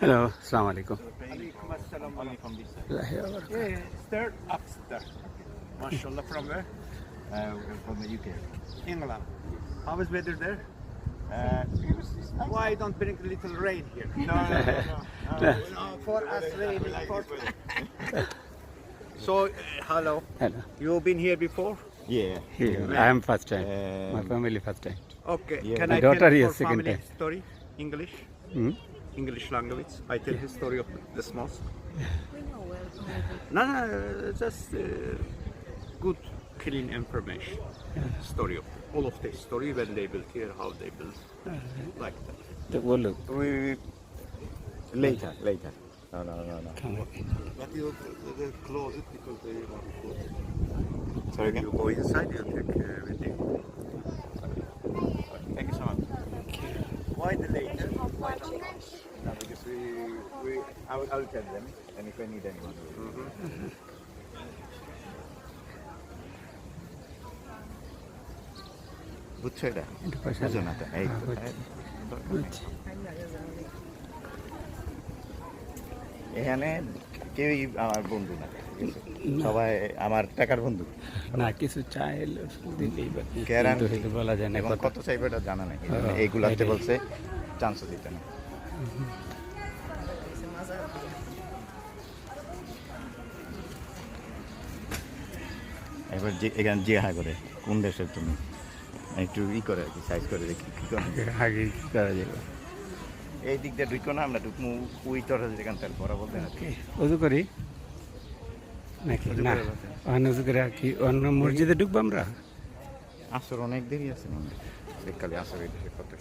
Hello, assalamu alaikum. Alaikum assalam alaikum. Yeah. Start upstairs. MashaAllah, from where? From the UK. England. How is weather there? Why don't bring a little rain here? No. For us rain is important. So, hello. Hello. You've been here before? Yeah. Here, I am first time. My family first time. Okay. Yeah. Can My I daughter tell is for second family time. story? English? Hmm? English language. I tell history of this mosque. We know where to No, just good, clean information. Story of all of the story when they built here, how they built, like that. The wall. We later. No. But you close it because they want to close it. Sorry again. You go inside, you take everything. Thank you so much. Why the later? No, because I will tell them, and if I need anyone. বুঝছো এটা বুঝো না তো এই তো। এখানে কেউই আমার বন্ধু না, ঠিক আছে? সবাই আমার টাকার বন্ধু। না কিছু চাইলে দিলেই বা Guarantee। কিন্তু হয়তো বলা যায় না এবং কত। কত চাইবে এটা জানা নেই, হ্যাঁ, এইগুলাতে এটাই। বলছে চান্সও দিতে না। এবার যে এখানে জিজ্ঞাসা করে কোন দেশের তুমি, একটু করে আর কি সাইজ করে দেখি কি করে। আগে কি করা যাবে? এই দিক দিয়ে ঢুকো না, আমরা ঢুকবো ওই তরে যেখান থেকে বড় বলতে না। ওযু করি নাকি ওযু না? করে বসে। ওযু করে আর কি অন্য মসজিদে ঢুকবো আমরা? আসর অনেক দেরি আছে মনে হয়, এককালে আসর এই দেশে কত